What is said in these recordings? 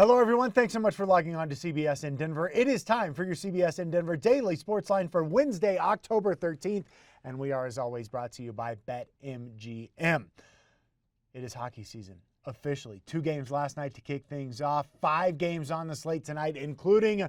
Hello, everyone. Thanks so much for logging on to CBSN Denver. It is time for your CBSN Denver Daily Sports Line for Wednesday, October 13th. And we are, as always, brought to you by BetMGM. It is hockey season, officially. 2 games last night to kick things off. 5 games on the slate tonight, including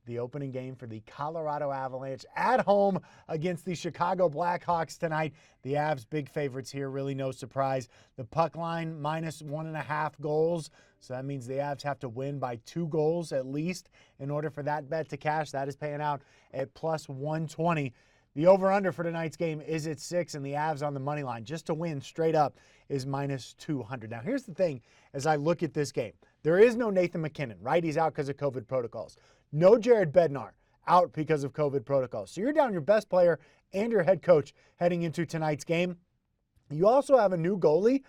the opening game for the Colorado Avalanche at home against the Chicago Blackhawks tonight. The Avs, big favorites here, really no surprise. The puck line, minus 1.5 goals. So that means the Avs have to win by 2 goals at least in order for that bet to cash. That is paying out at plus 120. The over-under for tonight's game is at 6, and the Avs on the money line, just to win straight up, is minus 200. Now, here's the thing as I look at this game. There is no Nathan MacKinnon, right? He's out because of COVID protocols. No Jared Bednar, out because of COVID protocols. So you're down your best player and your head coach heading into tonight's game. You also have a new goalie.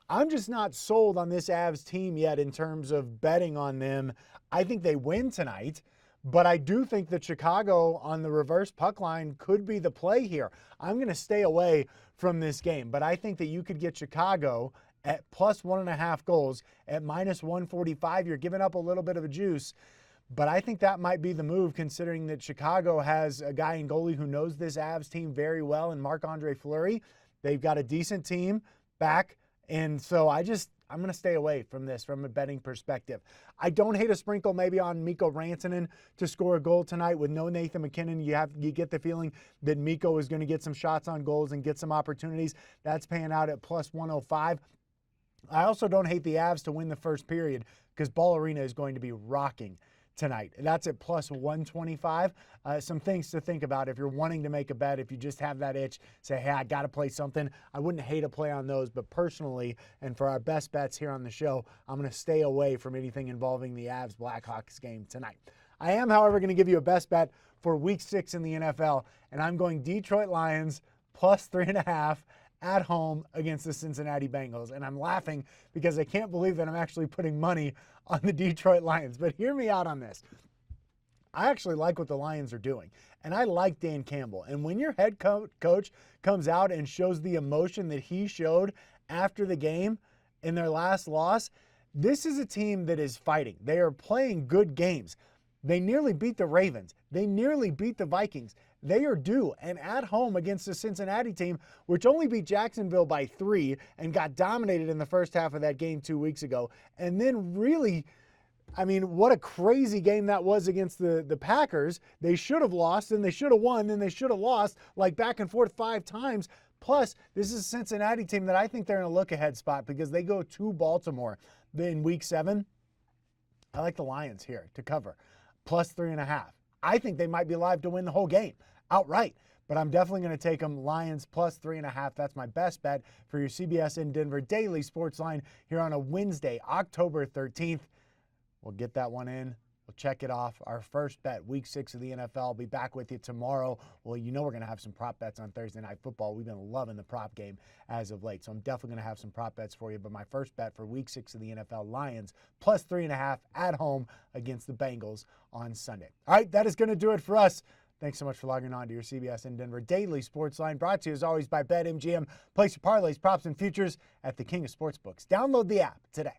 I'm just not sold on this Avs team yet in terms of betting on them. I think they win tonight, but I do think that Chicago on the reverse puck line could be the play here. I'm going to stay away from this game, but I think that you could get Chicago at plus 1.5 goals at minus 145. You're giving up a little bit of a juice. But I think that might be the move, considering that Chicago has a guy in goalie who knows this Avs team very well in Marc-Andre Fleury. They've got a decent team back, and so I'm going to stay away from this from a betting perspective. I don't hate a sprinkle maybe on Mikko Rantanen to score a goal tonight with no Nathan MacKinnon. You get the feeling that Mikko is going to get some shots on goals and get some opportunities. That's paying out at plus 105. I also don't hate the Avs to win the first period because Ball Arena is going to be rocking tonight. That's at plus 125. Some things to think about if you're wanting to make a bet. If you just have that itch, say, hey, I got to play something. I wouldn't hate a play on those, but personally, and for our best bets here on the show, I'm going to stay away from anything involving the Avs Blackhawks game tonight. I am, however, going to give you a best bet for Week 6 in the NFL, and I'm going Detroit Lions plus 3.5 at home against the Cincinnati Bengals. And I'm laughing because I can't believe that I'm actually putting money on the Detroit Lions. But hear me out on this. I actually like what the Lions are doing. And I like Dan Campbell. And when your head coach comes out and shows the emotion that he showed after the game in their last loss, this is a team that is fighting. They are playing good games. They nearly beat the Ravens. They nearly beat the Vikings. They are due and at home against the Cincinnati team, which only beat Jacksonville by 3 and got dominated in the first half of that game 2 weeks ago. And then really, I mean, what a crazy game that was against the Packers. They should have lost, and they should have won, and they should have lost, like back and forth 5 times. Plus, this is a Cincinnati team that I think they're in a look-ahead spot because they go to Baltimore in Week 7. I like the Lions here to cover, plus 3.5. I think they might be live to win the whole game outright, but I'm definitely going to take them Lions plus 3.5. That's my best bet for your CBSN Denver Daily Sports Line here on a Wednesday, October 13th. We'll get that one in. We'll check it off. Our first bet, Week 6 of the NFL. I'll be back with you tomorrow. Well, you know we're going to have some prop bets on Thursday Night Football. We've been loving the prop game as of late, so I'm definitely going to have some prop bets for you. But my first bet for Week 6 of the NFL, Lions plus 3.5 at home against the Bengals on Sunday. All right, that is going to do it for us. Thanks so much for logging on to your CBSN Denver Daily Sports Line, brought to you as always by BetMGM. Place your parlays, props, and futures at the King of Sportsbooks. Download the app today.